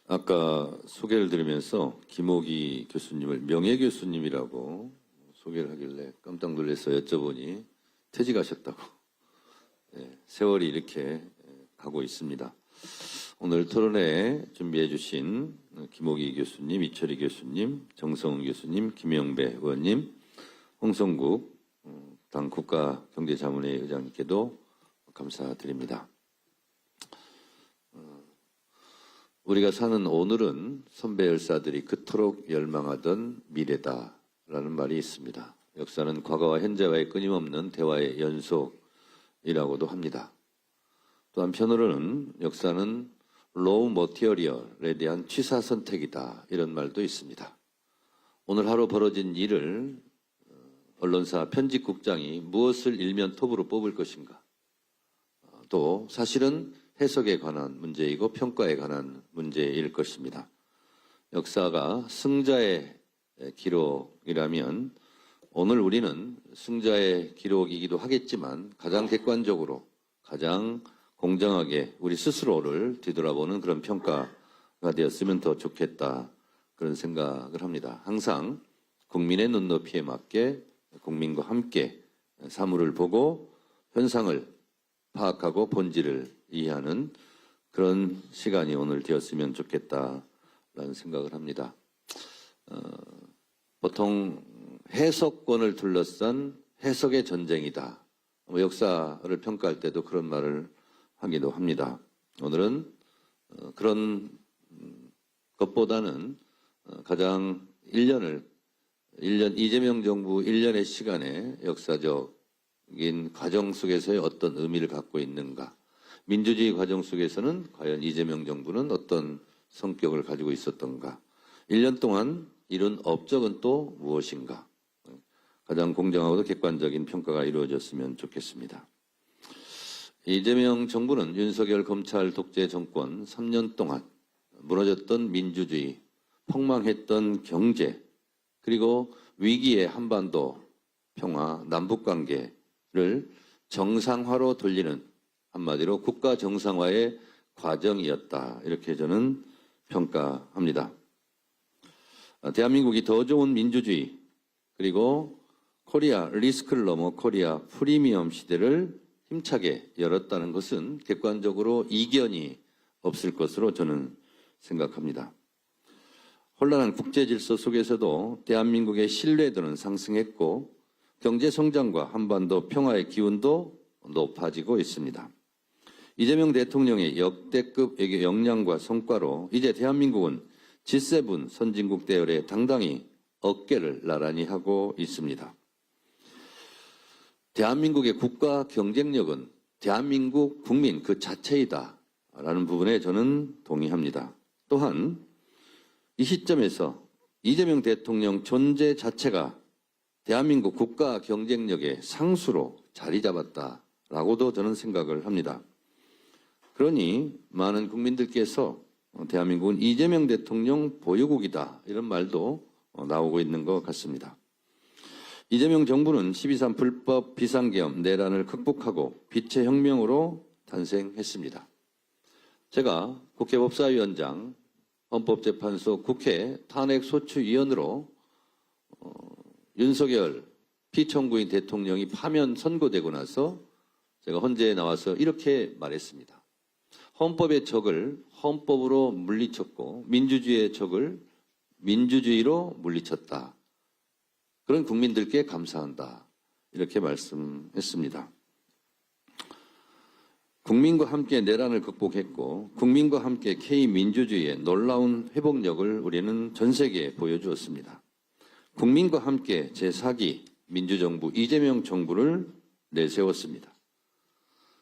아까 소개를 드리면서 김옥희 교수님을 명예교수님이라고 소개를 하길래 깜짝 놀라서 여쭤보니 퇴직하셨다고. 세월이 이렇게 가고 있습니다. 오늘 토론회 준비해 주신 김옥희 교수님, 이철희 교수님, 정성훈 교수님, 김영배 의원님, 홍성국 당 국가경제자문회 의장님께도 감사드립니다. 우리가 사는 오늘은 선배 열사들이 그토록 열망하던 미래다라는 말이 있습니다. 역사는 과거와 현재와의 끊임없는 대화의 연속이라고도 합니다. 또 한편으로는 역사는 로우 머티리얼에 대한 취사 선택이다, 이런 말도 있습니다. 오늘 하루 벌어진 일을 언론사 편집국장이 무엇을 일면 톱으로 뽑을 것인가, 또 사실은 해석에 관한 문제이고 평가에 관한 문제일 것입니다. 역사가 승자의 기록이라면 오늘 우리는 승자의 기록이기도 하겠지만 가장 객관적으로, 가장 공정하게 우리 스스로를 뒤돌아보는 그런 평가가 되었으면 더 좋겠다, 그런 생각을 합니다. 항상 국민의 눈높이에 맞게 국민과 함께 사물을 보고 현상을 파악하고 본질을 이해하는 그런 시간이 오늘 되었으면 좋겠다라는 생각을 합니다. 보통 해석권을 둘러싼 해석의 전쟁이다, 역사를 평가할 때도 그런 말을 하기도 합니다. 오늘은 그런 것보다는 가장 1년 이재명 정부 1년의 시간에 역사적인 과정 속에서의 어떤 의미를 갖고 있는가, 민주주의 과정 속에서는 과연 이재명 정부는 어떤 성격을 가지고 있었던가, 1년 동안 이룬 업적은 또 무엇인가, 가장 공정하고도 객관적인 평가가 이루어졌으면 좋겠습니다. 이재명 정부는 윤석열 검찰 독재 정권 3년 동안 무너졌던 민주주의, 폭망했던 경제, 그리고 위기의 한반도 평화, 남북관계를 정상화로 돌리는, 한마디로 국가 정상화의 과정이었다, 이렇게 저는 평가합니다. 대한민국이 더 좋은 민주주의, 그리고 코리아 리스크를 넘어 코리아 프리미엄 시대를 힘차게 열었다는 것은 객관적으로 이견이 없을 것으로 저는 생각합니다. 혼란한 국제 질서 속에서도 대한민국의 신뢰도는 상승했고 경제 성장과 한반도 평화의 기운도 높아지고 있습니다. 이재명 대통령의 역대급 역량과 성과로 이제 대한민국은 G7 선진국 대열에 당당히 어깨를 나란히 하고 있습니다. 대한민국의 국가 경쟁력은 대한민국 국민 그 자체이다 라는 부분에 저는 동의합니다. 또한 이 시점에서 이재명 대통령 존재 자체가 대한민국 국가 경쟁력의 상수로 자리 잡았다라고도 저는 생각을 합니다. 그러니 많은 국민들께서 대한민국은 이재명 대통령 보유국이다, 이런 말도 나오고 있는 것 같습니다. 이재명 정부는 12.3 불법 비상계엄 내란을 극복하고 빛의 혁명으로 탄생했습니다. 제가 국회 법사위원장, 헌법재판소 국회 탄핵소추위원으로 윤석열 피청구인 대통령이 파면 선고되고 나서 제가 헌재에 나와서 이렇게 말했습니다. 헌법의 적을 헌법으로 물리쳤고 민주주의의 적을 민주주의로 물리쳤다. 그런 국민들께 감사한다, 이렇게 말씀했습니다. 국민과 함께 내란을 극복했고 국민과 함께 K민주주의의 놀라운 회복력을 우리는 전 세계에 보여주었습니다. 국민과 함께 제4기 민주정부 이재명 정부를 내세웠습니다.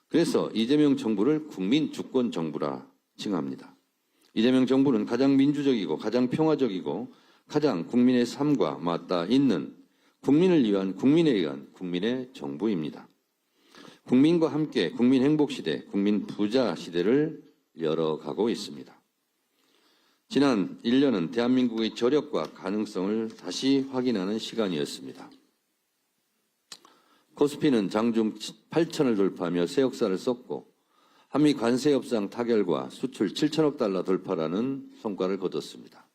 그래서 이재명 정부를 국민주권정부라 칭합니다. 이재명 정부는 가장 민주적이고 가장 평화적이고 가장 국민의 삶과 맞닿아 있는 국민을 위한 국민에 의한 국민의 정부입니다. 국민과 함께 국민 행복 시대, 국민 부자 시대를 열어가고 있습니다. 지난 1년은 대한민국의 저력과 가능성을 다시 확인하는 시간이었습니다. 코스피는 장중 8천을 돌파하며 새 역사를 썼고 한미 관세 협상 타결과 수출 7천억 달러 돌파라는 성과를 거뒀습니다.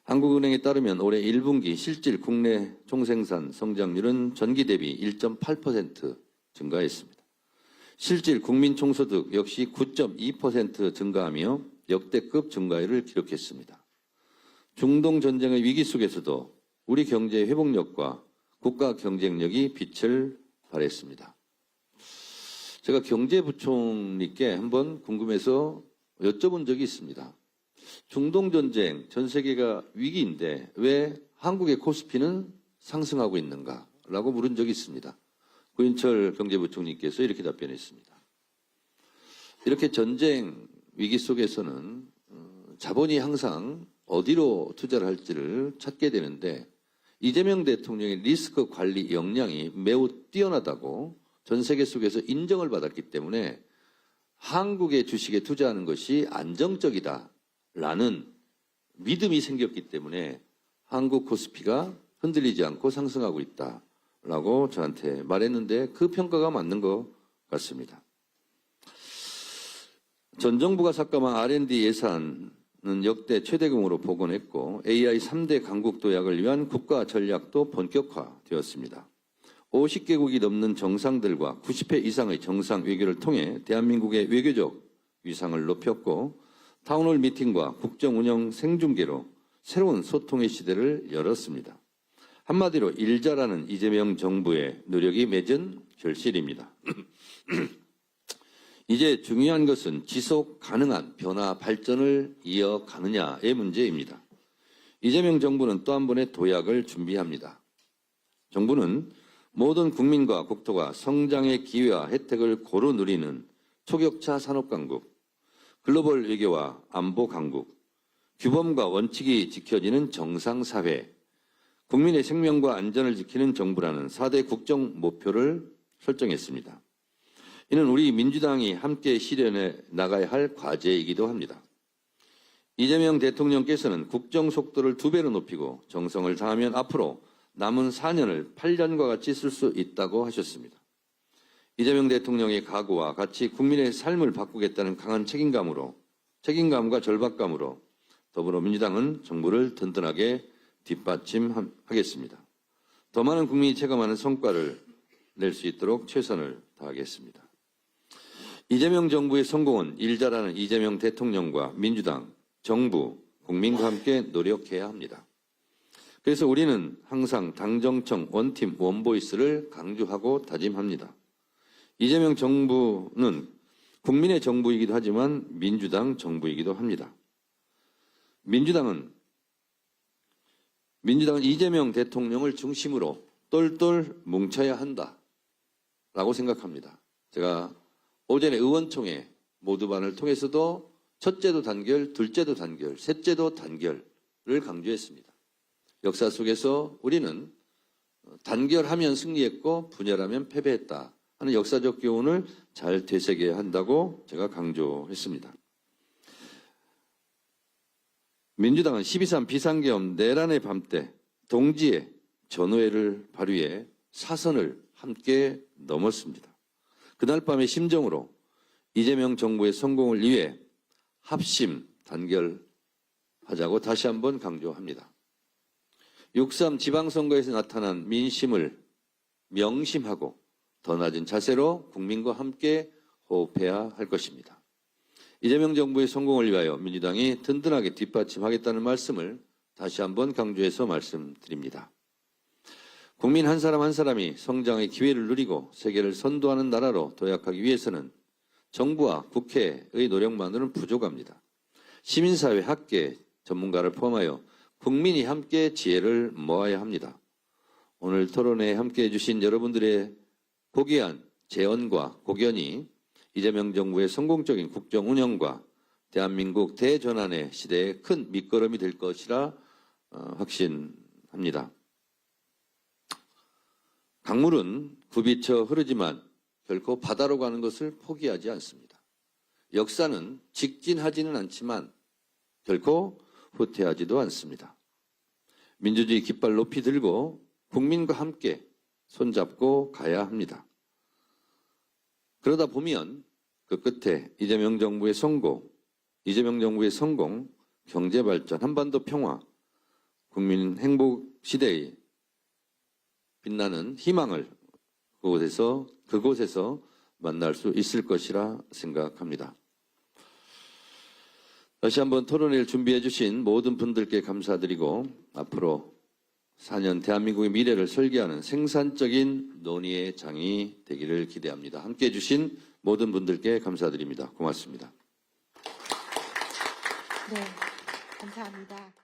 한국은행에 따르면 올해 1분기 실질 국내 총생산 성장률은 전기 대비 1.8% 증가했습니다. 실질 국민총소득 역시 9.2% 증가하며 역대급 증가율을 기록했습니다. 중동 전쟁의 위기 속에서도 우리 경제의 회복력과 국가 경쟁력이 빛을 발했습니다. 제가 경제부총리께 한번 궁금해서 여쭤본 적이 있습니다. 중동 전쟁, 전 세계가 위기인데 왜 한국의 코스피는 상승하고 있는가라고 물은 적이 있습니다. 구인철 경제부총리께서 이렇게 답변했습니다. 이렇게 전쟁 위기 속에서는 자본이 항상 어디로 투자를 할지를 찾게 되는데 이재명 대통령의 리스크 관리 역량이 매우 뛰어나다고 전 세계 속에서 인정을 받았기 때문에 한국의 주식에 투자하는 것이 안정적이다라는 믿음이 생겼기 때문에 한국 코스피가 흔들리지 않고 상승하고 있다라고 저한테 말했는데 그 평가가 맞는 것 같습니다. 전 정부가 삭감한 R&D 예산은 역대 최대금으로 복원했고 AI 3대 강국 도약을 위한 국가 전략도 본격화되었습니다. 50개국이 넘는 정상들과 90회 이상의 정상 외교를 통해 대한민국의 외교적 위상을 높였고 타운홀 미팅과 국정 운영 생중계로 새로운 소통의 시대를 열었습니다. 한마디로 일 잘하는 이재명 정부의 노력이 맺은 결실입니다. 이제 중요한 것은 지속 가능한 변화 발전을 이어가느냐의 문제입니다. 이재명 정부는 또 한 번의 도약을 준비합니다. 정부는 모든 국민과 국토가 성장의 기회와 혜택을 고루 누리는 초격차 산업강국, 글로벌 외교와 안보 강국, 규범과 원칙이 지켜지는 정상사회, 국민의 생명과 안전을 지키는 정부라는 4대 국정 목표를 설정했습니다. 이는 우리 민주당이 함께 실현해 나가야 할 과제이기도 합니다. 이재명 대통령께서는 국정 속도를 2배로 높이고 정성을 다하면 앞으로 남은 4년을 8년과 같이 쓸 수 있다고 하셨습니다. 이재명 대통령의 각오와 같이 국민의 삶을 바꾸겠다는 강한 책임감과 절박감으로 더불어민주당은 정부를 든든하게 뒷받침하겠습니다. 더 많은 국민이 체감하는 성과를 낼 수 있도록 최선을 다하겠습니다. 이재명 정부의 성공은 일 잘하는 이재명 대통령과 민주당, 정부, 국민과 함께 노력해야 합니다. 그래서 우리는 항상 당정청 원팀 원보이스를 강조하고 다짐합니다. 이재명 정부는 국민의 정부이기도 하지만 민주당 정부이기도 합니다. 민주당은 이재명 대통령을 중심으로 똘똘 뭉쳐야 한다라고 생각합니다. 제가 오전에 의원총회 모두반을 통해서도 첫째도 단결, 둘째도 단결, 셋째도 단결을 강조했습니다. 역사 속에서 우리는 단결하면 승리했고 분열하면 패배했다 하는 역사적 교훈을 잘 되새겨야 한다고 제가 강조했습니다. 민주당은 12.3 비상계엄 내란의 밤 때 동지의 전우회를 발휘해 사선을 함께 넘었습니다. 그날 밤의 심정으로 이재명 정부의 성공을 위해 합심 단결하자고 다시 한번 강조합니다. 6.3 지방선거에서 나타난 민심을 명심하고 더 낮은 자세로 국민과 함께 호흡해야 할 것입니다. 이재명 정부의 성공을 위하여 민주당이 든든하게 뒷받침하겠다는 말씀을 다시 한번 강조해서 말씀드립니다. 국민 한 사람 한 사람이 성장의 기회를 누리고 세계를 선도하는 나라로 도약하기 위해서는 정부와 국회의 노력만으로는 부족합니다. 시민사회, 학계, 전문가를 포함하여 국민이 함께 지혜를 모아야 합니다. 오늘 토론회에 함께해 주신 여러분들의 고귀한 재언과 고견이 이재명 정부의 성공적인 국정 운영과 대한민국 대전환의 시대에 큰 밑거름이 될 것이라 확신합니다. 강물은 굽이쳐 흐르지만 결코 바다로 가는 것을 포기하지 않습니다. 역사는 직진하지는 않지만 결코 후퇴하지도 않습니다. 민주주의 깃발 높이 들고 국민과 함께 손잡고 가야 합니다. 그러다 보면 그 끝에 이재명 정부의 성공, 경제 발전, 한반도 평화, 국민 행복 시대의 빛나는 희망을 그곳에서 만날 수 있을 것이라 생각합니다. 다시 한번 토론회를 준비해 주신 모든 분들께 감사드리고 앞으로 4년 대한민국의 미래를 설계하는 생산적인 논의의 장이 되기를 기대합니다. 함께해 주신 모든 분들께 감사드립니다. 고맙습니다. 네, 감사합니다.